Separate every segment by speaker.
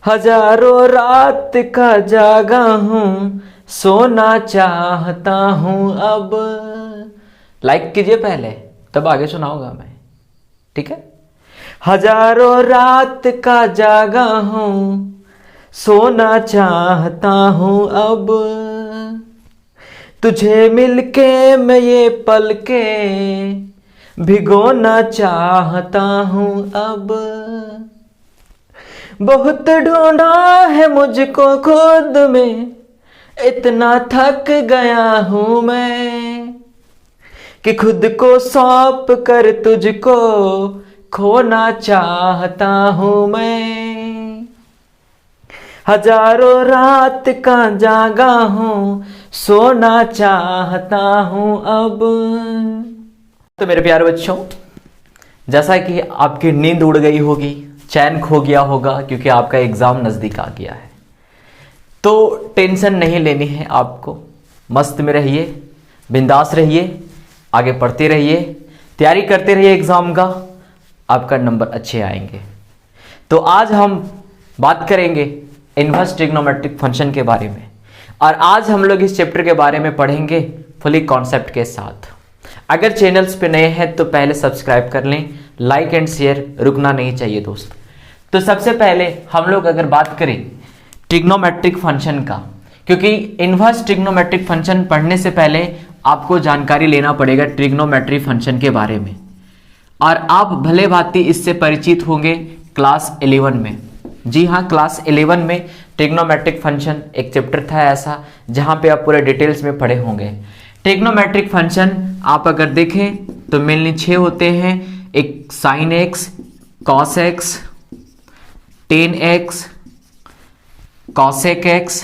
Speaker 1: हजारों रात का जागा हूँ, सोना चाहता हूँ अब। लाइक कीजिए पहले, तब आगे सुनाऊंगा मैं, ठीक है। हजारों रात का जागा हूँ, सोना चाहता हूँ अब। तुझे मिलके मैं ये पल के भिगोना चाहता हूँ अब। बहुत ढूंढा है मुझको खुद में, इतना थक गया हूं मैं कि खुद को सौंप कर तुझको खोना चाहता हूं मैं। हजारों रात का जागा हूं, सोना चाहता हूं अब। तो मेरे प्यारे बच्चों, जैसा कि आपकी नींद उड़ गई होगी, चैन खो गया होगा क्योंकि आपका एग्जाम नजदीक आ गया है, तो टेंशन नहीं लेनी है आपको। मस्त में रहिए, बिंदास रहिए, आगे पढ़ते रहिए, तैयारी करते रहिए एग्जाम का, आपका नंबर अच्छे आएंगे। तो आज हम बात करेंगे इनवर्स ट्रिग्नोमेट्रिक फंक्शन के बारे में, और आज हम लोग इस चैप्टर के बारे में पढ़ेंगे फुली कॉन्सेप्ट के साथ। अगर चैनल्स पे नए हैं तो पहले सब्सक्राइब कर लें, लाइक एंड शेयर रुकना नहीं चाहिए दोस्त। तो सबसे पहले हम लोग अगर बात करें ट्रिग्नोमेट्रिक फंक्शन का, क्योंकि इनवर्स ट्रिग्नोमेट्रिक फंक्शन पढ़ने से पहले आपको जानकारी लेना पड़ेगा ट्रिग्नोमेट्रिक फंक्शन के बारे में, और आप भले भांति इससे परिचित होंगे क्लास 11 में। जी हाँ, क्लास 11 में ट्रिग्नोमेट्रिक फंक्शन एक चैप्टर था ऐसा जहां पे आप पूरे डिटेल्स में पढ़े होंगे। ट्रिग्नोमेट्रिक फंक्शन आप अगर देखें तो मेनली 6 होते हैं। एक sine x, cos x, tan x, cosec x,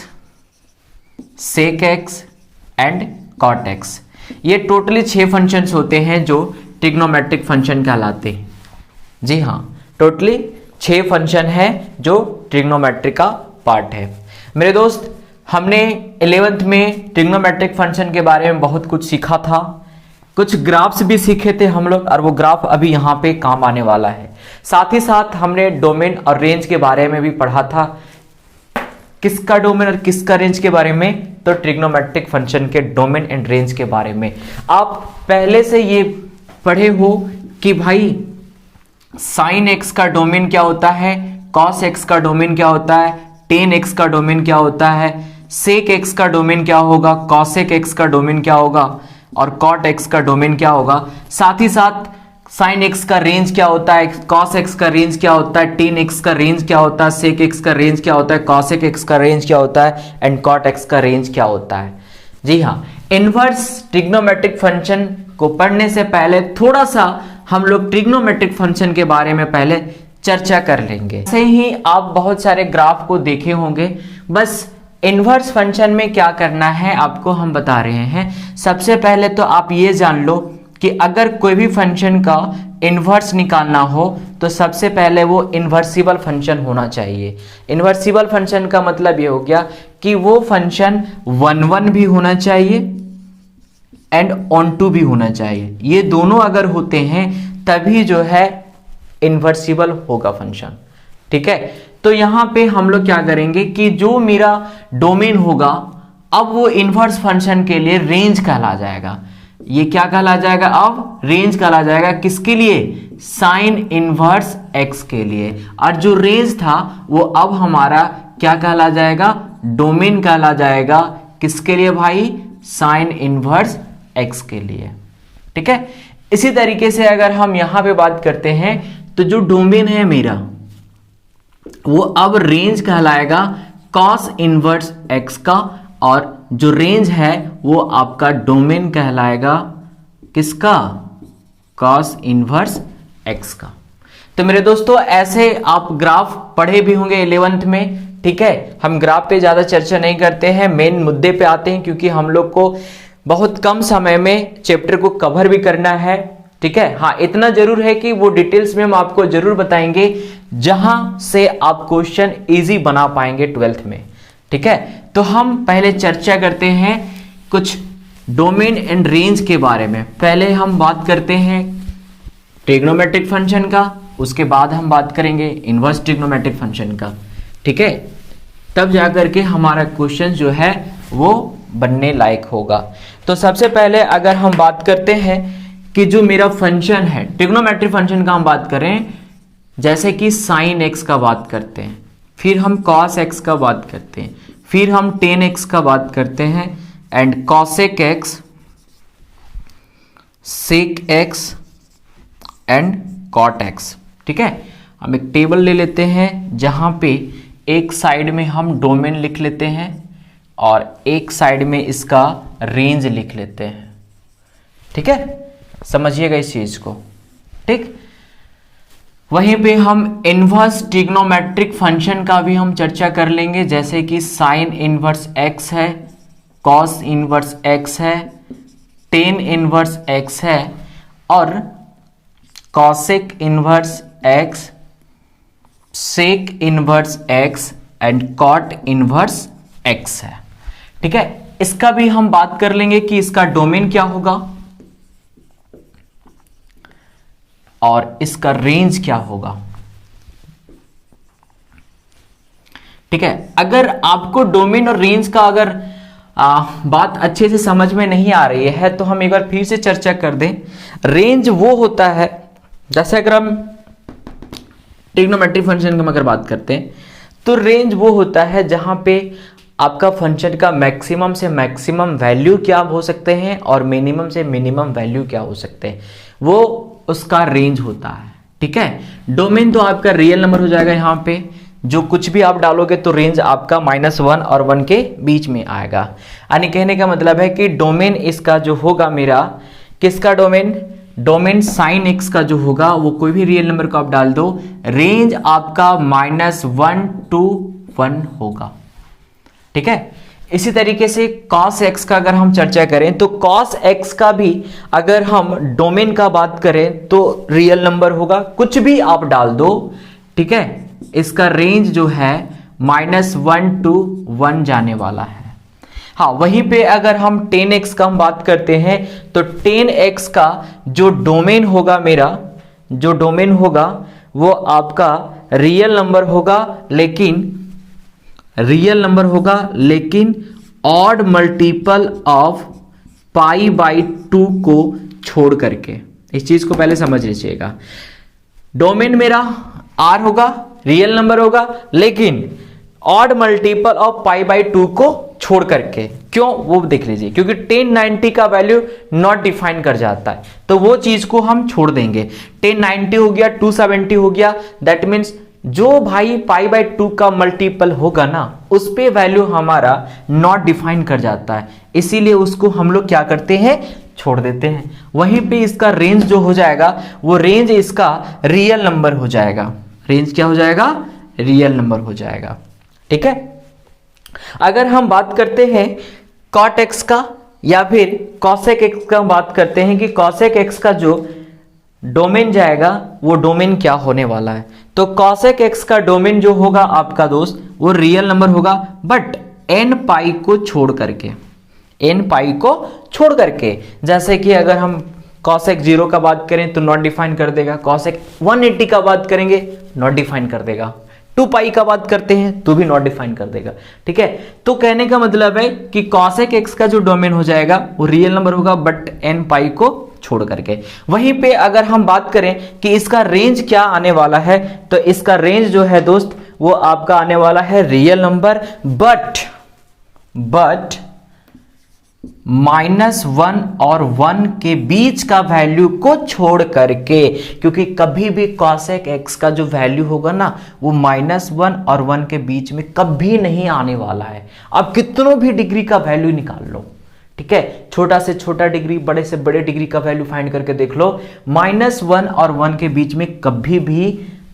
Speaker 1: sec x and cot x. ये टोटली 6 फंक्शंस होते हैं जो ट्रिग्नोमेट्रिक फंक्शन कहलाते हैं। जी हाँ, टोटली 6 फंक्शन है जो ट्रिग्नोमेट्रिक का पार्ट है। मेरे दोस्त, हमने 11th में ट्रिग्नोमेट्रिक फंक्शन के बारे में बहुत कुछ सीखा था, कुछ ग्राफ्स भी सीखे थे हम लोग, और वो ग्राफ अभी यहाँ पे काम आने वाला है। साथ ही साथ हमने डोमेन और रेंज के बारे में भी पढ़ा था। किसका डोमेन और किसका रेंज के बारे में? तो ट्रिग्नोमेट्रिक फंक्शन के डोमेन एंड रेंज के बारे में आप पहले से ये पढ़े हो कि भाई साइन एक्स का डोमेन क्या होता है, कॉस एक्स का डोमेन क्या होता है, टेन एक्स का डोमेन क्या होता है, सेक एक्स का डोमेन क्या होगा, कॉसेक एक्स का डोमेन क्या होगा, और कॉट एक्स का डोमेन क्या होगा। साथ ही साथ साइन एक्स का रेंज क्या होता है, कॉस एक्स का रेंज क्या होता है, टेन एक्स का रेंज क्या होता है, सेक एक्स का रेंज क्या होता है, कॉसेक एक्स का रेंज क्या होता है, एंड कॉट एक्स का रेंज क्या होता है। जी हाँ, इनवर्स ट्रिग्नोमेट्रिक फंक्शन को पढ़ने से पहले थोड़ा सा हम लोग ट्रिग्नोमेट्रिक फंक्शन के बारे में पहले चर्चा कर लेंगे। ऐसे ही आप बहुत सारे ग्राफ को देखे होंगे, बस इनवर्स फंक्शन में क्या करना है आपको हम बता रहे हैं। सबसे पहले तो आप ये जान लो कि अगर कोई भी फंक्शन का इनवर्स निकालना हो तो सबसे पहले वो इन्वर्सिबल फंक्शन होना चाहिए। इन्वर्सिबल फंक्शन का मतलब ये हो गया कि वो फंक्शन 1 भी होना चाहिए एंड ऑन टू भी होना चाहिए। ये दोनों अगर होते हैं तभी जो है इन्वर्सिबल होगा फंक्शन, ठीक है। तो यहां पे हम लोग क्या करेंगे कि जो मेरा डोमेन होगा अब वो इनवर्स फंक्शन के लिए रेंज कहला जाएगा। ये क्या कहला जाएगा? अब रेंज कहला जाएगा। किसके लिए? साइन इनवर्स एक्स के लिए। और जो रेंज था वो अब हमारा क्या कहला जाएगा? डोमेन कहला जाएगा। किसके लिए भाई? साइन इनवर्स एक्स के लिए, ठीक है। इसी तरीके से अगर हम यहां पे बात करते हैं तो जो डोमेन है मेरा वो अब रेंज कहलाएगा कॉस इनवर्स एक्स का, और जो रेंज है वो आपका डोमेन कहलाएगा किसका? कॉस इनवर्स एक्स का। तो मेरे दोस्तों ऐसे आप ग्राफ पढ़े भी होंगे 11th में, ठीक है। हम ग्राफ पे ज्यादा चर्चा नहीं करते हैं, मेन मुद्दे पे आते हैं क्योंकि हम लोग को बहुत कम समय में चैप्टर को कवर भी करना है, ठीक है। हाँ, इतना जरूर है कि वो डिटेल्स में हम आपको जरूर बताएंगे जहां से आप क्वेश्चन इजी बना पाएंगे 12th में, ठीक है। तो हम पहले चर्चा करते हैं कुछ डोमेन एंड रेंज के बारे में। पहले हम बात करते हैं ट्रिग्नोमेट्रिक फंक्शन का, उसके बाद हम बात करेंगे इनवर्स ट्रिग्नोमेट्रिक फंक्शन का। ठीक है, तब जाकर के हमारा क्वेश्चन जो है वो बनने लायक होगा। तो सबसे पहले अगर हम बात करते हैं कि जो मेरा फंक्शन है ट्रिग्नोमेट्रिक फंक्शन का हम बात करें, जैसे कि साइन एक्स का बात करते हैं, फिर हम कॉस एक्स का बात करते हैं, फिर हम टेन एक्स का बात करते हैं, and cosec x, sec x and cot x. ठीक है, हम एक टेबल ले लेते हैं जहां पे एक साइड में हम डोमेन लिख लेते हैं और एक साइड में इसका रेंज लिख लेते हैं। ठीक है, समझिएगा इस चीज को। ठीक, वहीं पे हम इनवर्स ट्रिग्नोमेट्रिक फंक्शन का भी हम चर्चा कर लेंगे, जैसे कि साइन इनवर्स एक्स है, कॉस इनवर्स एक्स है, टेन इनवर्स एक्स है और cosec inverse x, sec inverse x and cot inverse x है। ठीक है, इसका भी हम बात कर लेंगे कि इसका डोमेन क्या होगा और इसका रेंज क्या होगा। ठीक है, अगर आपको डोमेन और रेंज का अगर बात अच्छे से समझ में नहीं आ रही है तो हम एक बार फिर से चर्चा कर दें। रेंज वो होता है, जैसे अगर हम ट्रिग्नोमेट्रिक फंक्शन की अगर बात करते हैं तो रेंज वो होता है जहां पे आपका फंक्शन का मैक्सिमम से मैक्सिमम वैल्यू क्या हो सकते हैं और मिनिमम से मिनिमम वैल्यू क्या हो सकते हैं, वो उसका रेंज होता है। ठीक है, डोमेन तो आपका रियल नंबर हो जाएगा, यहां पे जो कुछ भी आप डालोगे तो रेंज आपका -1 और 1 के बीच में आएगा। यानी कहने का मतलब है कि डोमेन इसका जो होगा मेरा, किसका डोमेन, डोमेन साइन एक्स का जो होगा वो कोई भी रियल नंबर को आप डाल दो, रेंज आपका -1 to 1 होगा। ठीक है, इसी तरीके से cos x का अगर हम चर्चा करें तो cos x का भी अगर हम डोमेन का बात करें तो रियल नंबर होगा, कुछ भी आप डाल दो। ठीक है, इसका रेंज जो है -1 to 1 जाने वाला है। हाँ, वहीं पे अगर हम 10x का हम बात करते हैं तो 10x का जो डोमेन होगा मेरा, जो डोमेन होगा वो आपका रियल नंबर होगा, लेकिन ऑड मल्टीपल ऑफ π/2 को छोड़ करके। इस चीज को पहले समझ लीजिएगा। डोमेन मेरा r होगा, रियल नंबर होगा, लेकिन ऑड मल्टीपल ऑफ π/2 को छोड़ करके। क्यों, वो देख लीजिए, क्योंकि 1090 का वैल्यू नॉट डिफाइन कर जाता है तो वो चीज को हम छोड़ देंगे। 1090 हो गया, 270 हो गया, दैट मीन्स जो भाई π/2 का मल्टीपल होगा ना उस पे वैल्यू हमारा नॉट डिफाइन कर जाता है, इसीलिए उसको हम लोग क्या करते हैं, छोड़ देते हैं। वहीं पे इसका रेंज जो हो जाएगा वो रेंज इसका रियल नंबर हो जाएगा। रेंज क्या हो जाएगा, रियल नंबर हो जाएगा। ठीक है, अगर हम बात करते हैं cot x का या फिर cosec x का, हम बात करते हैं कि cosec x का जो डोमेन जाएगा वो डोमेन क्या होने वाला है। तो cosec x का डोमेन जो होगा आपका दोस्त वो रियल नंबर होगा, बट n को छोड़ करके। जैसे कि अगर हम cosec 0 का बात करें तो नॉट डिफाइन कर देगा, cosec 180 का बात करेंगे नॉट डिफाइन कर देगा, 2π का बात करते हैं तो भी नॉट डिफाइन कर देगा। ठीक है, तो कहने का मतलब है कि cosec x का जो डोमेन हो जाएगा वो रियल नंबर होगा, बट n को छोड़ करके। वहीं पे अगर हम बात करें कि इसका रेंज क्या आने वाला है, तो इसका रेंज जो है दोस्त वो आपका आने वाला है रियल नंबर, बट -1 और 1 के बीच का वैल्यू को छोड़ करके, क्योंकि कभी भी cosec x का जो वैल्यू होगा ना वो -1 और 1 के बीच में कभी नहीं आने वाला है। आप कितनों भी डिग्री का वैल्यू निकाल लो, ठीक है, छोटा से छोटा डिग्री, बड़े से बड़े डिग्री का वैल्यू फाइंड करके देख लो, -1 और 1 के बीच में कभी भी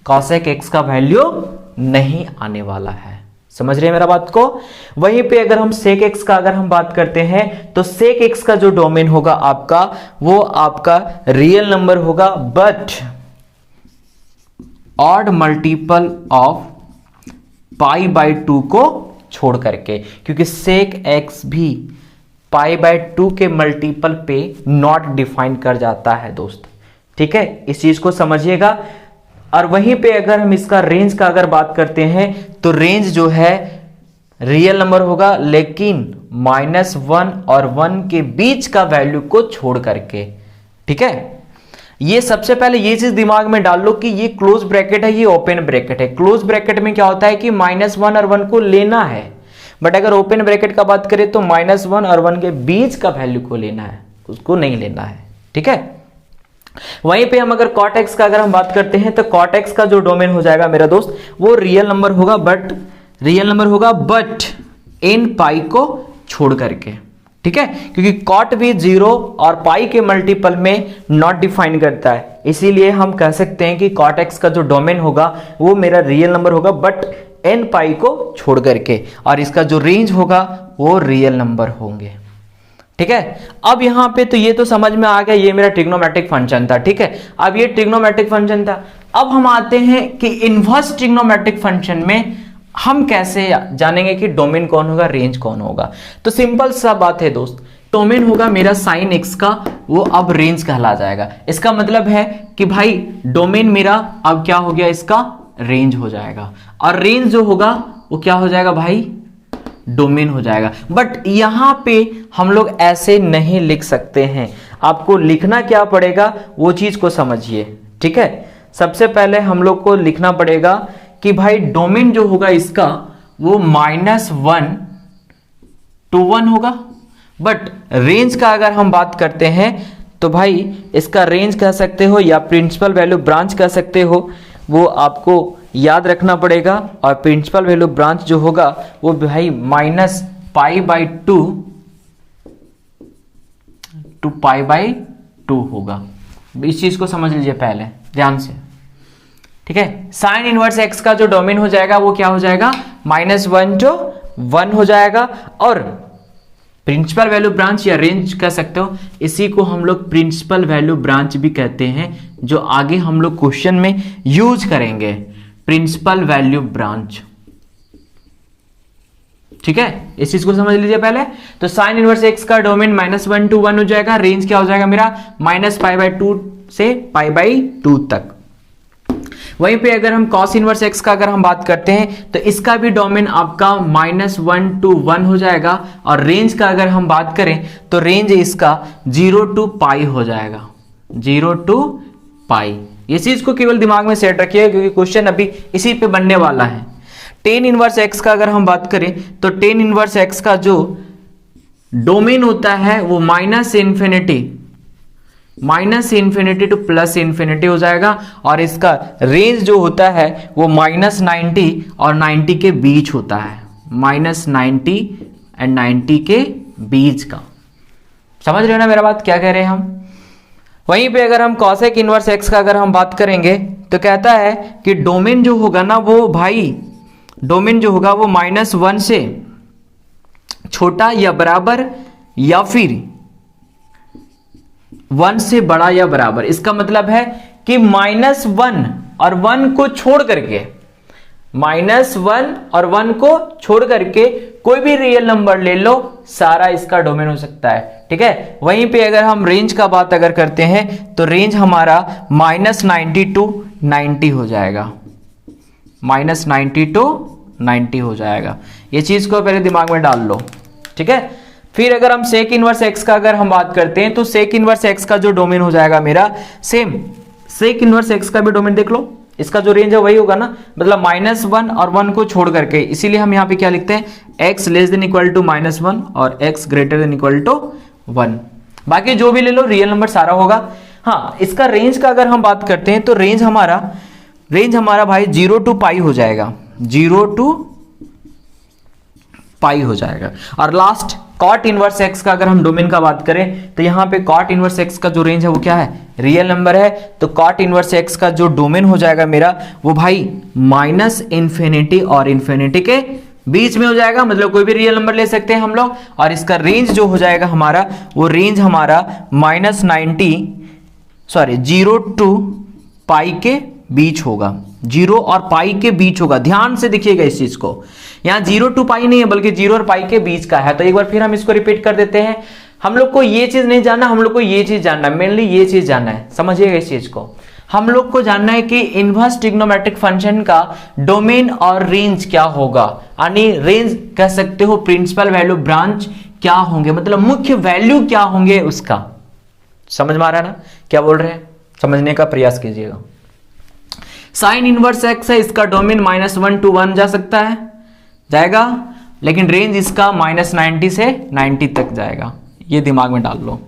Speaker 1: cosec x का वैल्यू नहीं आने वाला है। समझ रहे हैं मेरा बात को। वहीं पे अगर हम sec x का अगर हम बात करते हैं तो sec x का जो डोमेन होगा आपका वो आपका रियल नंबर होगा, बट ऑड मल्टीपल ऑफ π/2 को छोड़ करके, क्योंकि sec x भी π/2 के मल्टीपल पे नॉट डिफाइन कर जाता है दोस्त। ठीक है, इस चीज को समझिएगा। और वहीं पे अगर हम इसका रेंज का अगर बात करते हैं तो रेंज जो है रियल नंबर होगा, लेकिन -1 और 1 के बीच का वैल्यू को छोड़ करके। ठीक है, ये सबसे पहले ये चीज दिमाग में डाल लो कि ये क्लोज ब्रैकेट है, ये ओपन ब्रैकेट है। क्लोज ब्रैकेट में क्या होता है कि -1 और 1 को लेना है, बट अगर ओपन ब्रैकेट का बात करें तो -1 और 1 के बीच का वैल्यू को लेना है, उसको नहीं लेना है। ठीक है, वहीं पे हम अगर cot x का अगर हम बात करते हैं तो cot x का जो डोमेन हो जाएगा मेरा दोस्त वो रियल नंबर होगा, बट इन पाई को छोड़ करके। ठीक है, क्योंकि cot भी 0 और पाई के मल्टीपल में नॉट डिफाइन करता है, इसीलिए हम कह सकते हैं कि cot x का जो डोमेन होगा वो मेरा रियल नंबर होगा बट n पाई को छोड़ करके, और इसका जो रेंज होगा वो रियल नंबर होंगे। ठीक है, अब यहां पे तो ये तो समझ में आ गया, ये मेरा ट्रिग्नोमेट्रिक फंक्शन था। ठीक है, अब ये ट्रिग्नोमेट्रिक फंक्शन था। अब हम आते हैं कि इनवर्स ट्रिग्नोमेट्रिक फंक्शन में हम कैसे जानेंगे कि डोमेन कौन होगा, रेंज कौन होगा। तो सिंपल सा बात है दोस्त, डोमेन होगा मेरा sin x का, वो अब रेंज कहला जाएगा। इसका मतलब है कि भाई डोमेन मेरा अब क्या हो गया, इसका रेंज हो जाएगा, और रेंज जो होगा वो क्या हो जाएगा भाई, डोमेन हो जाएगा। बट यहां पे हम लोग ऐसे नहीं लिख सकते हैं, आपको लिखना क्या पड़ेगा वो चीज को समझिए। ठीक है, सबसे पहले हम लोग को लिखना पड़ेगा कि भाई डोमेन जो होगा इसका वो -1 to 1 होगा, बट रेंज का अगर हम बात करते हैं तो भाई इसका रेंज कह सकते हो या प्रिंसिपल वैल्यू ब्रांच कह सकते हो, वो आपको याद रखना पड़ेगा। और प्रिंसिपल वैल्यू ब्रांच जो होगा वो भाई -π/2 to π/2 होगा। इस चीज को समझ लीजिए पहले ध्यान से। ठीक है, साइन इनवर्स x का जो डोमेन हो जाएगा वो क्या हो जाएगा, -1 to 1 हो जाएगा, और प्रिंसिपल वैल्यू ब्रांच या रेंज कह सकते हो, इसी को हम लोग प्रिंसिपल वैल्यू ब्रांच भी कहते हैं, जो आगे हम लोग क्वेश्चन में यूज करेंगे, प्रिंसिपल वैल्यू ब्रांच। ठीक है, इस चीज को समझ लीजिए पहले। तो साइन इनवर्स x का डोमेन -1 to 1 हो जाएगा, रेंज क्या हो जाएगा मेरा -π/2 से π/2 तक। वहीं पे अगर हम cos इनवर्स x का अगर हम बात करते हैं तो इसका भी डोमेन आपका -1 to 1 हो जाएगा, और रेंज का अगर हम बात करें तो रेंज इसका 0 to π हो जाएगा, 0 to π। ये चीज को केवल दिमाग में सेट रखिएगा क्योंकि क्वेश्चन अभी इसी पे बनने वाला है। tan इनवर्स x का अगर हम बात करें तो tan इनवर्स x का जो डोमेन होता है वो -∞ टू +∞ हो जाएगा, और इसका रेंज जो होता है वो -90 और 90 के बीच होता है, -90 एंड 90 के बीच का। समझ रहे हो ना मेरा बात, क्या कह रहे हैं हम। वहीं पे अगर हम cosec इनवर्स x का अगर हम बात करेंगे तो कहता है कि डोमेन जो होगा ना वो भाई, डोमेन जो होगा वो -1 से छोटा या बराबर या फिर 1 से बड़ा या बराबर। इसका मतलब है कि -1 और 1 को छोड़ करके, -1 और 1 को छोड़ करके कोई भी रियल नंबर ले लो, सारा इसका डोमेन हो सकता है। ठीक है, वहीं पे अगर हम रेंज का बात अगर करते हैं तो रेंज हमारा -90 to 90 हो जाएगा, -90 to 90 हो जाएगा। ये चीज को पहले दिमाग में डाल लो। ठीक है, फिर अगर हम सेक इनवर्स x का अगर हम बात करते हैं तो सेक इनवर्स x का जो डोमेन हो जाएगा मेरा सेम, सेक इनवर्स x का भी डोमेन देख लो, इसका जो रेंज है वही होगा ना, मतलब -1 और 1 को छोड़ करके, इसीलिए हम यहाँ पे क्या लिखते हैं, x less than equal to -1 और x greater than equal to 1। बाकी जो भी ले लो रियल नंबर सारा होगा। हाँ, इसका रेंज का अगर हम बात करते हैं तो रेंज हमारा भाई 0 to π हो जाएगा, 0 to π हो जाएगा। और लास्ट cot इनवर्स x का अगर हम डोमेन का बात करें तो यहाँ पे cot इनवर्स x का जो रेंज है वो क्या है, रियल नंबर है। तो cot इनवर्स x का जो डोमेन हो जाएगा मेरा वो भाई -∞ और ∞ के बीच में हो जाएगा, मतलब कोई भी रियल नंबर ले सकते हैं हम लोग। और इसका रेंज जो हो जाएगा हमारा वो रेंज हमारा 0 to π के बीच होगा, 0 और पाई के बीच होगा। ध्यान से देखिएगा इस चीज को, यहाँ 0 to π नहीं है बल्कि 0 और पाई के बीच का है। तो एक बार फिर हम इसको रिपीट कर देते हैं। हम लोग को ये चीज नहीं जानना, हम लोग को ये चीज जानना है, मेनली ये चीज जानना है, समझिएगा इस चीज को। हम लोग को जानना है कि इनवर्स ट्रिग्नोमेट्रिक फंक्शन का डोमेन और रेंज क्या होगा, यानी रेंज कह सकते हो, प्रिंसिपल वैल्यू ब्रांच क्या होंगे, मतलब मुख्य वैल्यू क्या होंगे उसका। समझ में आ रहा है ना क्या बोल रहे हैं, समझने का प्रयास कीजिएगा। साइन इनवर्स एक्स है, इसका डोमेन -1 to 1 जा सकता है, जाएगा, लेकिन रेंज इसका -90 से 90 तक जाएगा, ये दिमाग में डाल लो।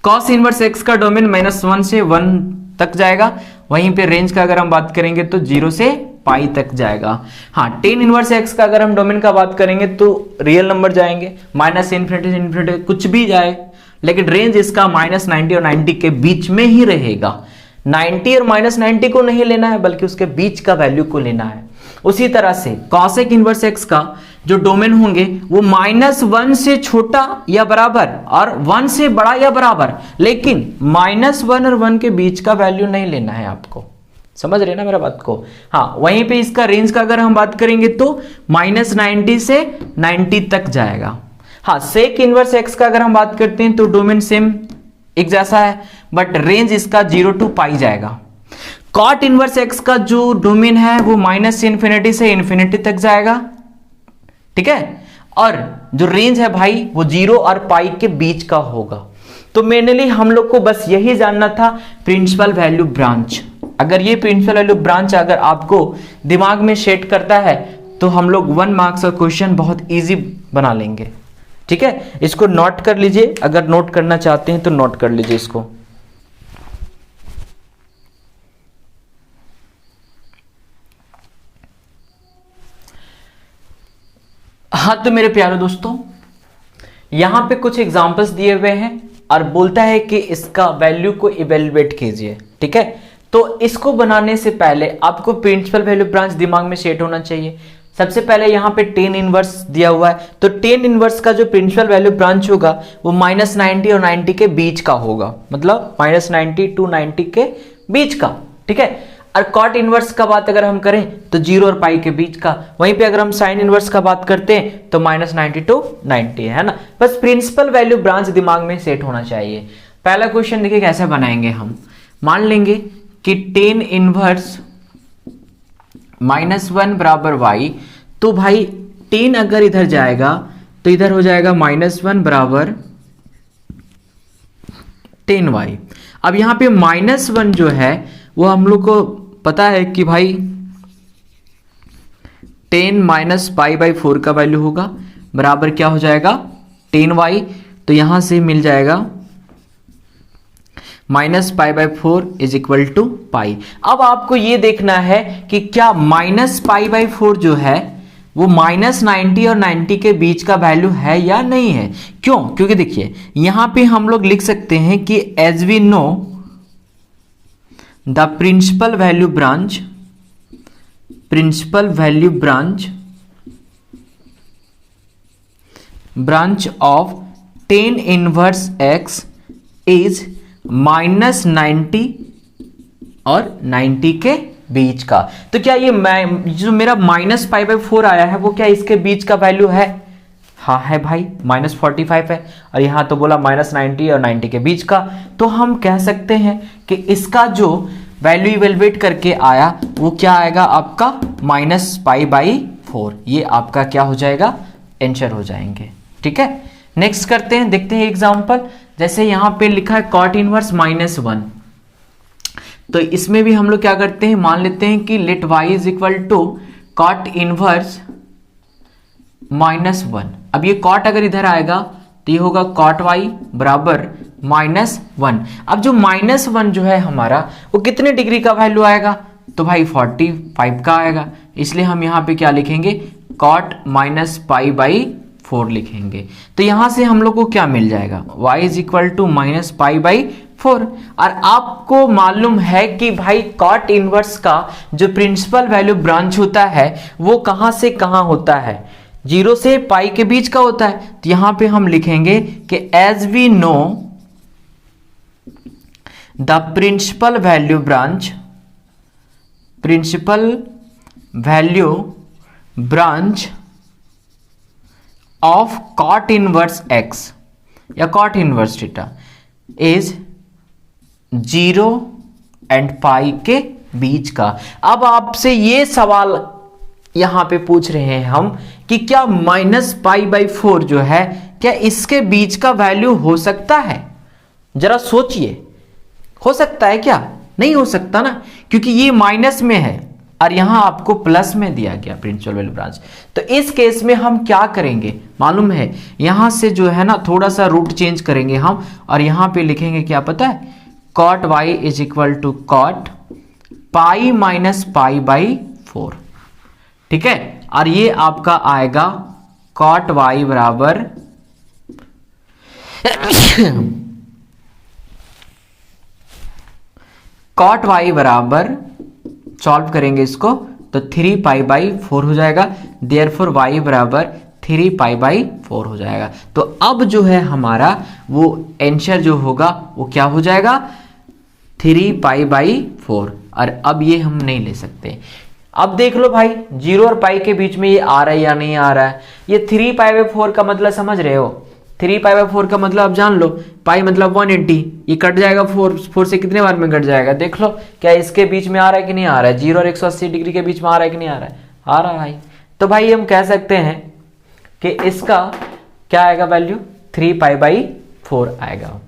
Speaker 1: कॉस इनवर्स एक्स का डोमेन -1 से 1 तक जाएगा, वहीं पे रेंज का अगर हम बात करेंगे तो 0 से पाई तक जाएगा। हाँ, टेन इनवर्स एक्स का अगर हम डोमेन का बात करेंगे तो रियल नंबर जाएंगे, -∞ से ∞ कुछ भी जाए, लेकिन रेंज इसका -90 और 90 के बीच में ही रहेगा। 90 और -90 को नहीं लेना है, बल्कि उसके बीच का वैल्यू को लेना है। उसी तरह से कॉसेक इनवर्स एक्स का जो डोमेन होंगे वो -1 से छोटा या बराबर और 1 से बड़ा या बराबर, लेकिन -1 और 1 के बीच का वैल्यू नहीं लेना है आपको। समझ रहे ना मेरा बात को। हाँ, वहीं पे इसका रेंज का अगर हम बात करेंगे तो -90 से 90 तक जाएगा। हाँ, सेक इनवर्स एक्स का अगर हम बात करते हैं तो डोमेन सेम एक जैसा है, बट रेंज इसका 0 to पाई जाएगा। कॉट इनवर्स एक्स का जो डोमेन है वो -∞ से ∞ तक जाएगा, ठीक है, और जो रेंज है भाई वो 0 और पाई के बीच का होगा। तो मेनली हम लोग को बस यही जानना था, प्रिंसिपल वैल्यू ब्रांच। अगर ये प्रिंसिपल वैल्यू ब्रांच अगर आपको दिमाग में सेट करता है तो हम लोग 1 मार्क्स का क्वेश्चन बहुत इजी बना लेंगे, ठीक है। इसको नोट कर लीजिए, अगर नोट करना चाहते हैं तो नोट कर लीजिए इसको। हाँ, तो मेरे प्यारे दोस्तों, यहां पे कुछ एग्जांपल्स दिए हुए हैं और बोलता है कि इसका वैल्यू को इवेल्युएट कीजिए, ठीक है। तो इसको बनाने से पहले आपको प्रिंसिपल वैल्यू ब्रांच दिमाग में सेट होना चाहिए। सबसे पहले यहाँ पे टेन इनवर्स दिया हुआ है, तो टेन इनवर्स का जो प्रिंसिपल वैल्यू ब्रांच होगा वो -90 और 90 के बीच का होगा, मतलब -90 to 90 के बीच का, ठीक है। और कॉट इनवर्स का बात अगर हम करें तो 0 और पाई के बीच का। वहीं पे अगर हम साइन इनवर्स का बात करते हैं तो -90 to 90 है ना। बस प्रिंसिपल वैल्यू ब्रांच दिमाग में सेट होना चाहिए। पहला क्वेश्चन देखिए कैसे बनाएंगे हम। मान लेंगे कि टेन इनवर्स -1 बराबर y, तो भाई 10 अगर इधर जाएगा तो इधर हो जाएगा -1 बराबर 10y। अब यहां पे -1 जो है वो हम लोग को पता है कि भाई 10 - π/4 का वैल्यू होगा, बराबर क्या हो जाएगा 10y। तो यहां से मिल जाएगा -π/4 इज इक्वल टू पाई। अब आपको ये देखना है कि क्या -π/4 जो है वो -90 और 90 के बीच का वैल्यू है या नहीं है। क्यों? क्योंकि देखिए यहां पे हम लोग लिख सकते हैं कि as we know the principal value branch of tan inverse x is -90 और 90 के बीच का। तो क्या ये जो मेरा -π/4 आया है वो क्या इसके बीच का वैल्यू है? हाँ है भाई, -45 है, और यहां तो बोला -90 और 90 के बीच का। तो हम कह सकते हैं कि इसका जो वैल्यू इवेल्युएट करके आया वो क्या आएगा आपका -π/4। ये आपका क्या हो जाएगा, आंसर हो जाएंगे, ठीक है। नेक्स्ट करते हैं, देखते हैं एग्जांपल। जैसे यहां पे लिखा है कॉट इनवर्स -1, तो इसमें भी हम लोग क्या करते हैं, मान लेते हैं कि let y is equal to cot inverse -1। अब ये कॉट अगर इधर आएगा तो ये होगा कॉट y बराबर -1। अब जो -1 जो है हमारा वो कितने डिग्री का वैल्यू आएगा, तो भाई 45 का आएगा। इसलिए हम यहाँ पे क्या लिखेंगे, कॉट -π/4 लिखेंगे। तो यहां से हम लोग को क्या मिल जाएगा, y इज इक्वल टू -π/4। और आपको मालूम है कि भाई कॉट इनवर्स का जो प्रिंसिपल वैल्यू ब्रांच होता है वो कहां से कहां होता है, 0 से पाई के बीच का होता है। तो यहां पे हम लिखेंगे कि as we know the principal value branch of cot inverse x या cot inverse theta is 0 and pi के बीच का। अब आपसे ये सवाल यहां पे पूछ रहे हैं हम कि क्या -π/4 जो है क्या इसके बीच का वैल्यू हो सकता है? जरा सोचिए, हो सकता है क्या? नहीं हो सकता ना, क्योंकि ये माइनस में है और यहां आपको प्लस में दिया गया प्रिंसिपल वैल्यू ब्रांच। तो इस केस में हम क्या करेंगे मालूम है, यहां से जो है ना थोड़ा सा रूट चेंज करेंगे हम और यहां पे लिखेंगे क्या पता है, cot y is equal to cot pi minus π/4। ठीक है, और ये आपका आएगा cot y बराबर cot y बराबर सॉल्व करेंगे इसको तो 3π/4 हो जाएगा, देयरफॉर y बराबर 3π/4 हो जाएगा। तो अब जो है हमारा वो आंसर जो होगा वो क्या हो जाएगा, 3π/4। और अब ये हम नहीं ले सकते। अब देख लो भाई 0 और पाई के बीच में ये आ रहा है या नहीं आ रहा है। ये 3π/4 का मतलब समझ रहे हो, 3π/4 का मतलब आप जान लो, पाई मतलब 180, ये कट जाएगा 4 से कितने बार में कट जाएगा, देख लो क्या इसके बीच में आ रहा है कि नहीं आ रहा है, 0 और 180 डिग्री के बीच में आ रहा है कि नहीं आ रहा है, आ रहा है भाई। तो भाई हम कह सकते हैं कि इसका क्या आएगा वैल्यू, 3π/4 आएगा।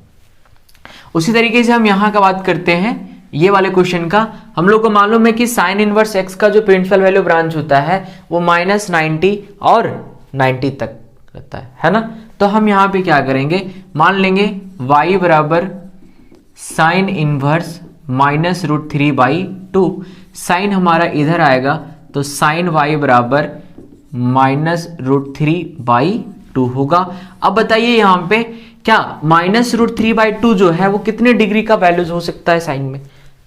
Speaker 1: उसी तरीके से हम यहां का बात करते हैं ये वाले क्वेश्चन का। हम लोग को मालूम है कि साइन इनवर्स एक्स का जो प्रिंसिपल वैल्यू ब्रांच होता है वो -90 और 90 तक रहता है ना। तो हम यहां पे क्या करेंगे, मान लेंगे y बराबर साइन इनवर्स -√3/2, साइन हमारा इधर आएगा तो साइन y बराबर -√3/2 होगा। अब बताइए यहां पे क्या -√3/2 जो है वो कितने डिग्री का वैल्यूज हो सकता है साइन में,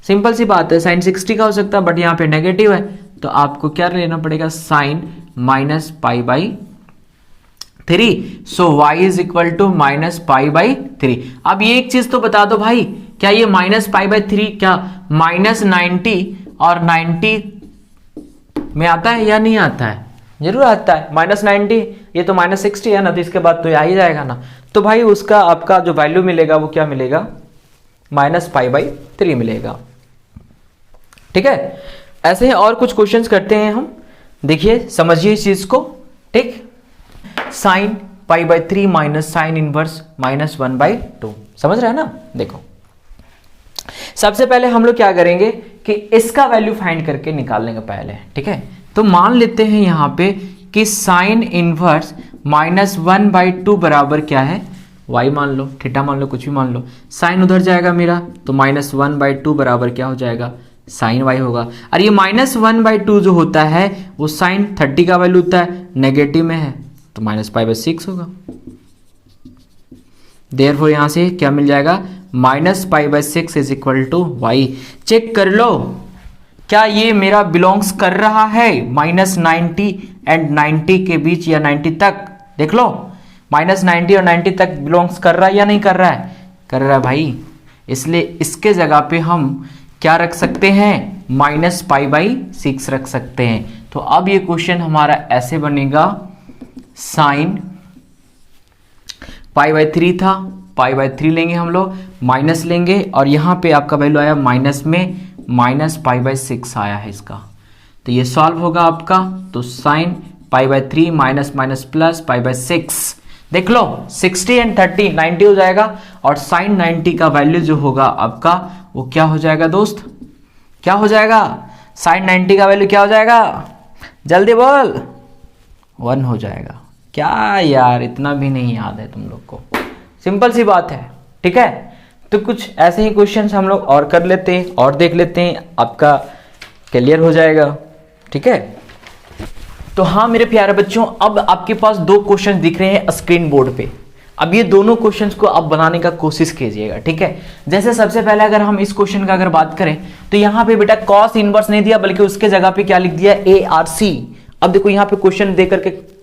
Speaker 1: सिंपल सी बात है, साइन 60 का हो सकता है, बट यहाँ पे नेगेटिव है तो आपको क्या लेना पड़ेगा, sine -π/3। So y is equal to -π/3। अब ये एक चीज तो बता दो भाई, क्या ये -π/3 क्या -90 और 90 में आता है या नहीं आता है? जरूर आता है। -90 ये तो -60 है ना, तो इसके बाद तो आ ही जाएगा ना। तो भाई उसका आपका जो वैल्यू मिलेगा वो क्या मिलेगा, -π/3 मिलेगा। ठीक है, ऐसे ही और कुछ क्वेश्चंस करते हैं हम, देखिए समझिए इस चीज को। ठीक, साइन π/3 माइनस साइन इनवर्स -1/2, समझ रहे हैं ना। देखो सबसे पहले हम लोग क्या करेंगे कि इसका वैल्यू फाइंड करके निकाल लेंगे पहले। ठीक है, तो मान लेते हैं यहां पे कि साइन इनवर्स -1/2 बराबर क्या है, y मान लो, थीटा मान लो, कुछ भी मान लो, साइन उधर जाएगा मेरा तो -1/2 बराबर क्या हो जाएगा, साइन y होगा। और ये -1/2 जो होता है वो साइन 30 का वैल्यू होता है, नेगेटिव में है तो -π/6 होगा। देयरफॉर यहां से क्या मिल जाएगा, -π/6 is equal to y। Check कर लो क्या ये मेरा बिलोंग्स कर रहा है -90 एंड 90 के बीच या 90 तक, देख लो -90 और 90 तक बिलोंग्स कर रहा है या नहीं कर रहा है, कर रहा है भाई। इसलिए इसके जगह पे हम क्या रख सकते हैं, -π/6 रख सकते हैं। तो अब ये क्वेश्चन हमारा ऐसे बनेगा, साइन π/3 था, π/3 लेंगे हम लोग, माइनस लेंगे और यहां पे आपका वैल्यू आया माइनस में, -π/6 आया है इसका। तो ये सॉल्व होगा आपका, तो साइन π/3 माइनस प्लस π/6, देख लो 60 एंड 30 90 हो जाएगा और साइन 90 का वैल्यू जो होगा आपका वो क्या हो जाएगा दोस्त, क्या हो जाएगा, साइन 90 का वैल्यू क्या हो जाएगा, जल्दी बोल, 1 हो जाएगा। क्या यार इतना भी नहीं याद है तुम लोग को, सिंपल सी बात है। ठीक है, तो कुछ ऐसे ही क्वेश्चंस हम लोग और कर लेते हैं और देख लेते हैं, आपका क्लियर हो जाएगा। ठीक है, तो हाँ मेरे प्यारे बच्चों, अब आपके पास 2 क्वेश्चन दिख रहे हैं स्क्रीन बोर्ड पे। अब ये दोनों क्वेश्चंस को आप बनाने का कोशिश कीजिएगा। ठीक है, जैसे सबसे पहले अगर हम इस क्वेश्चन का अगर बात करें तो यहाँ पे बेटा कॉस इनवर्स नहीं दिया, बल्कि उसके जगह पे क्या लिख दिया, ARC। अब देखो यहाँ पे क्वेश्चन देकर के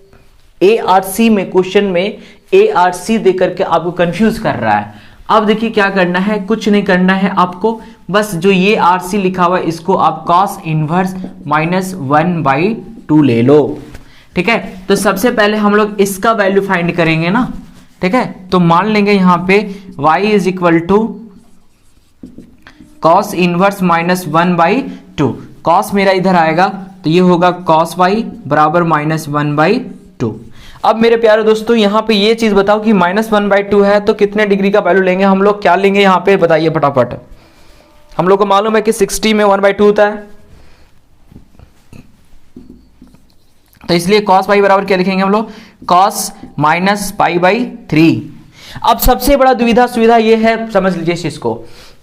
Speaker 1: ARC में, क्वेश्चन में ARC देकर के आपको कंफ्यूज कर रहा है। अब देखिए क्या करना है, कुछ नहीं करना है आपको, बस जो ये RC लिखा हुआ है इसको आप cos इनवर्स -1/2 ले लो। ठीक है, तो सबसे पहले हम लोग इसका वैल्यू फाइंड करेंगे ना। ठीक है, तो मान लेंगे यहां पे y is equal to cos inverse minus 1/2। Cos मेरा इधर आएगा तो ये होगा कॉस वाई बराबर -1/2। अब मेरे प्यारे दोस्तों यहाँ पे ये चीज बताओ कि -1/2 है तो कितने डिग्री का वैल्यू लेंगे हम लोग, क्या लेंगे यहाँ पे बताइए फटाफट। हम लोग को मालूम है कि 60 में 1/2 होता है, तो इसलिए कॉस पाई बराबर क्या लिखेंगे हम लोग, कॉस -π/3। अब सबसे बड़ा दुविधा सुविधा ये है, समझ लीजिए इस चीज को,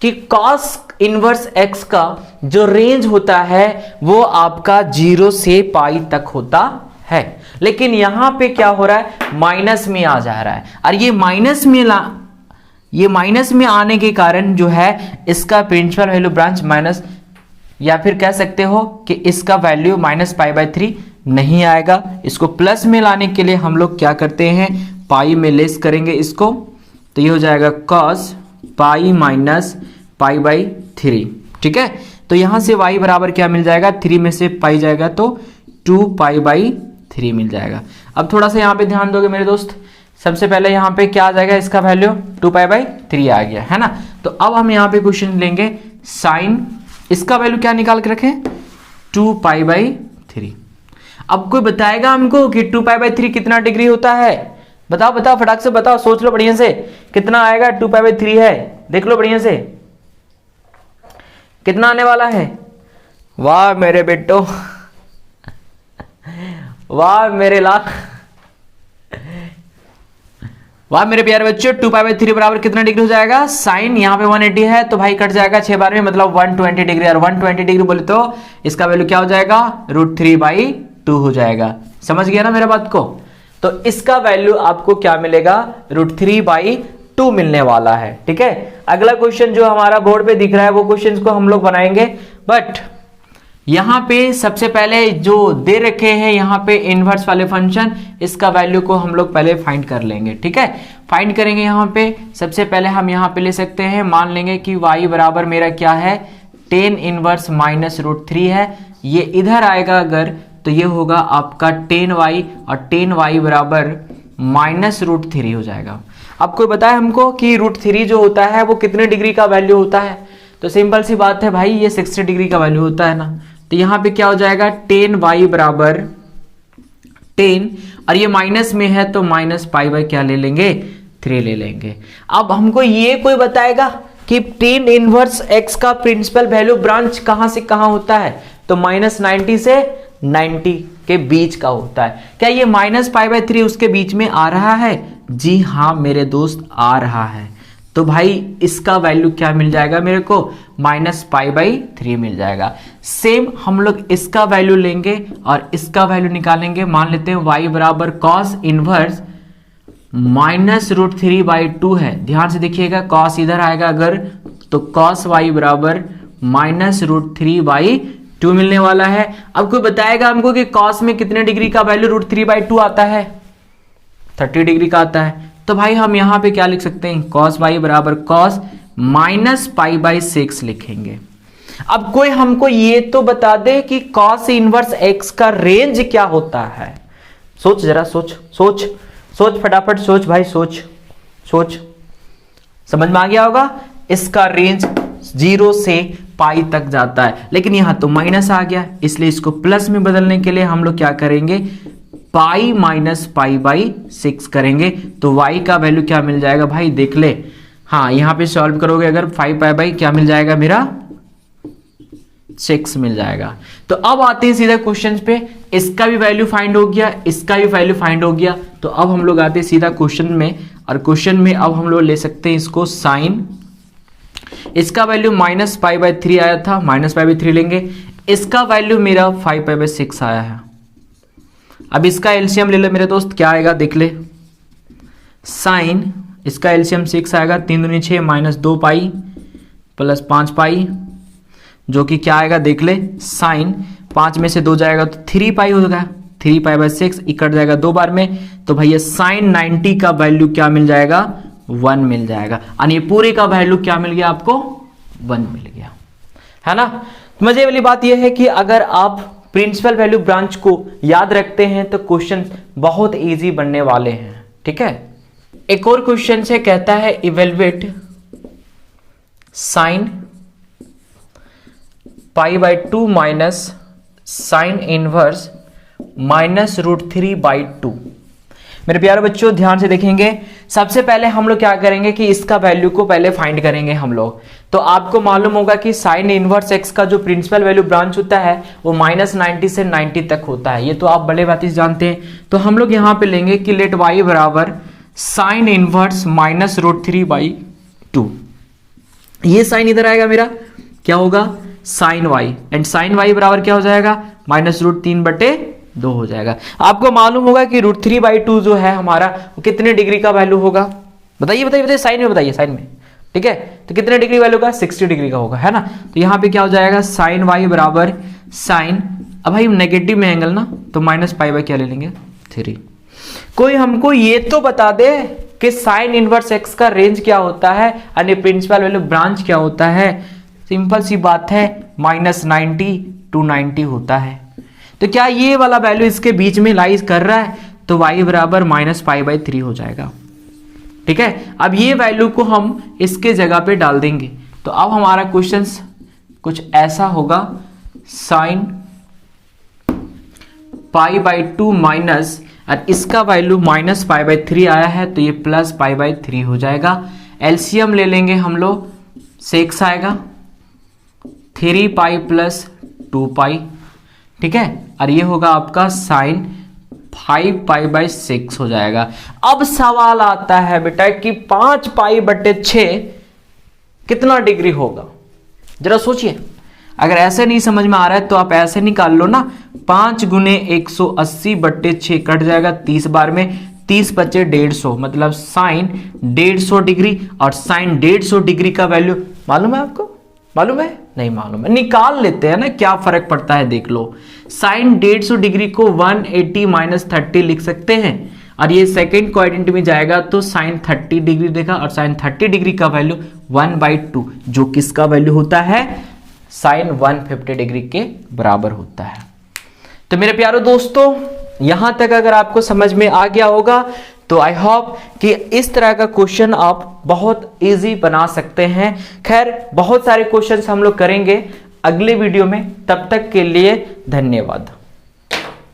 Speaker 1: कि कॉस इनवर्स एक्स का जो रेंज होता है वो आपका 0 से पाई तक होता है, लेकिन यहां पे क्या हो रहा है, माइनस में आ जा रहा है। और ये माइनस में आने के कारण जो है इसका प्रिंसिपल वैल्यू ब्रांच माइनस, या फिर कह सकते हो कि इसका वैल्यू -π/3 नहीं आएगा। इसको प्लस में लाने के लिए हम लोग क्या करते हैं, पाई में लेस करेंगे इसको, तो ये हो जाएगा cos पाई -π/3। ठीक है, तो यहां से y बराबर क्या मिल जाएगा, 3 में से पाई जाएगा तो 2π/3 मिल जाएगा। अब थोड़ा सा यहां पे ध्यान दोगे मेरे दोस्त, सबसे पहले यहां पे क्या आ जाएगा, इसका वैल्यू 2π/3 आ गया है ना। तो अब हम यहां पे क्वेश्चन लेंगे साइन, इसका वैल्यू क्या निकाल के रखें, 2π/3। अब कोई बताएगा हमको कि 2π/3 कितना डिग्री होता है, बताओ बताओ फटाक से बताओ, सोच लो बढ़िया से, कितना आएगा 2π/3 है, देख लो बढ़िया से कितना आने वाला है। वाह मेरे बेटो, वाह मेरे लाख, वाह मेरे प्यारे बच्चों, 2π/3 बराबर कितना डिग्री हो जाएगा, साइन यहाँ पे 180 है तो भाई कट जाएगा 6 बार में, मतलब 120 डिग्री। और 120 डिग्री बोले तो इसका वैल्यू क्या हो जाएगा, √3/2 हो जाएगा। समझ गया ना मेरा बात को। तो इसका वैल्यू आपको क्या मिलेगा, √3/2 मिलने वाला है। ठीक है, अगला क्वेश्चन जो हमारा बोर्ड पे दिख रहा है वो क्वेश्चन को हम लोग बनाएंगे, बट यहां पे सबसे पहले जो दे रखे हैं यहाँ पे इनवर्स वाले फंक्शन, इसका वैल्यू को हम लोग पहले फाइंड कर लेंगे। ठीक है, फाइंड करेंगे यहाँ पे, सबसे पहले हम यहाँ पे ले सकते हैं, मान लेंगे कि y बराबर मेरा क्या है, tan इनवर्स -√3 है। ये इधर आएगा अगर तो ये होगा आपका tan y, और tan y बराबर -√3 हो जाएगा। अब कोई बताए हमको कि √3 जो होता है वो कितने डिग्री का वैल्यू होता है, तो सिंपल सी बात है भाई, ये 60 डिग्री का वैल्यू होता है ना। तो यहां पे क्या हो जाएगा, tan y बराबर 10, और ये माइनस में है तो -π/ क्या ले लेंगे, 3 ले लेंगे। अब हमको ये कोई बताएगा कि tan इनवर्स x का प्रिंसिपल वैल्यू ब्रांच कहां से कहां होता है, तो -90 से 90 के बीच का होता है। क्या ये -π/3 उसके बीच में आ रहा है, जी हाँ मेरे दोस्त आ रहा है। तो भाई इसका वैल्यू क्या मिल जाएगा मेरे को, -π/3 मिल जाएगा। सेम हम लोग इसका वैल्यू लेंगे और इसका वैल्यू निकालेंगे। मान लेते हैं y बराबर cos इनवर्स -√3/2 है। ध्यान से देखिएगा, cos इधर आएगा अगर तो cos y बराबर -√3/2 मिलने वाला है। अब कोई बताएगा हमको कि cos में कितने डिग्री का वैल्यू √3/2 आता है, 30 डिग्री का आता है। तो भाई हम यहां पे क्या लिख सकते हैं, cos y बराबर cos -π/6 लिखेंगे। अब कोई हमको ये तो बता दे कि cos इनवर्स x का रेंज क्या होता है। सोच जरा, सोच सोच सोच फटाफट सोच भाई, सोच सोच, समझ में आ गया होगा। इसका रेंज 0 से पाई तक जाता है, लेकिन यहां तो माइनस आ गया, इसलिए इसको प्लस में बदलने के लिए हम लोग क्या करेंगे, पाई -π/6 करेंगे। तो y का वैल्यू क्या मिल जाएगा भाई, देख ले, हाँ यहां पे सॉल्व करोगे अगर 5π/ क्या मिल जाएगा मेरा, 6 मिल जाएगा। तो अब आते हैं सीधा क्वेश्चन पे, इसका भी वैल्यू फाइंड हो गया, इसका भी वैल्यू फाइंड हो गया। तो अब हम लोग आते हैं सीधा क्वेश्चन में, और क्वेश्चन में अब हम लोग ले सकते हैं इसको साइन, इसका वैल्यू -π/3 आया था, -π/3 लेंगे। इसका वैल्यू मेरा 5π/6 आया है। अब इसका एलसीएम ले ले मेरे दोस्त, क्या आएगा देख ले, साइन इसका एलसीएम 6 आएगा, 3 दूनी 6 -2π प्लस 5π, जो कि क्या आएगा देख ले, साइन 5 में से 2 जाएगा तो 3π होगा, 3π/6 कट जाएगा 2 बार में। तो भैया साइन 90 का वैल्यू क्या मिल जाएगा, 1 मिल जाएगा। और ये पूरे का वैल्यू क्या मिल गया आपको, 1 मिल गया, है ना। मजे वाली बात यह है कि अगर आप प्रिंसिपल वैल्यू ब्रांच को याद रखते हैं तो क्वेश्चन बहुत इजी बनने वाले हैं। ठीक है, एक और क्वेश्चन से कहता है evaluate sine π/2 minus sine inverse -√3/2। मेरे प्यारे बच्चों ध्यान से देखेंगे, सबसे पहले हम लोग क्या करेंगे कि इसका वैल्यू को पहले फाइंड करेंगे हम लोग। तो आपको मालूम होगा कि साइन इनवर्स एक्स का जो प्रिंसिपल वैल्यू ब्रांच होता है वो -90 से 90 तक होता है, ये तो आप भले बात जानते हैं। तो हम लोग यहाँ पे लेंगे कि लेट y बराबर साइन इनवर्स -√3/2। ये साइन इधर आएगा, मेरा क्या होगा sine y, and sine y बराबर क्या हो जाएगा -√3/2 हो जाएगा। आपको मालूम होगा कि √3/2 जो है हमारा वो कितने डिग्री का वैल्यू होगा, बताइए बताइए बताइए, साइन में बताइए, साइन में, ठीक है। तो कितने डिग्री वैल्यू का 60 डिग्री का होगा, है ना। तो यहाँ पे क्या हो जाएगा साइन y बराबर साइन, अब भाई नेगेटिव में एंगल ना, तो -π/, क्या ले लेंगे 3। कोई हमको ये तो बता दे कि साइन इनवर्स एक्स का रेंज क्या होता है, यानी प्रिंसिपल वैल्यू ब्रांच क्या होता है। सिंपल सी बात है, -90 to 90 होता है। तो क्या ये वाला वैल्यू इसके बीच में लाइज कर रहा है, तो y बराबर -π/3 हो जाएगा, ठीक है। अब ये वैल्यू को हम इसके जगह पे डाल देंगे, तो अब हमारा क्वेश्चन कुछ ऐसा होगा, साइन π/2 माइनस, और इसका वैल्यू -π/3 आया है तो ये +π/3 हो जाएगा। एलसीएम ले लेंगे हम लोग, 6 आएगा, 3π + 2π, ठीक है। और ये होगा आपका साइन 5π/6 हो जाएगा। अब सवाल आता है बेटा कि 5π/6 कितना डिग्री होगा, जरा सोचिए। अगर ऐसे नहीं समझ में आ रहा है तो आप ऐसे निकाल लो ना, 5 × 180/6 कट जाएगा 30 बार में, 30 × 5 = 150, मतलब साइन 150 डिग्री। और साइन 150 डिग्री का वैल्यू मालूम है आपको, मालूम है नहीं मालूम है, निकाल लेते हैं ना, क्या फर्क पड़ता है देख लो। साइन 150 डिग्री को 180 - 30 लिख सकते हैं, और ये सेकंड क्वाड्रेंट में जाएगा तो साइन 30 डिग्री देगा, और साइन 30 डिग्री का वैल्यू 1/2, जो किसका वैल्यू होता है साइन 150 डिग्री के बराबर होता है। तो मेरे प्यारे दोस्तों यहां तक अगर आपको समझ में आ गया होगा तो आई होप कि इस तरह का क्वेश्चन आप बहुत इजी बना सकते हैं। खैर बहुत सारे क्वेश्चंस हम लोग करेंगे अगले वीडियो में, तब तक के लिए धन्यवाद।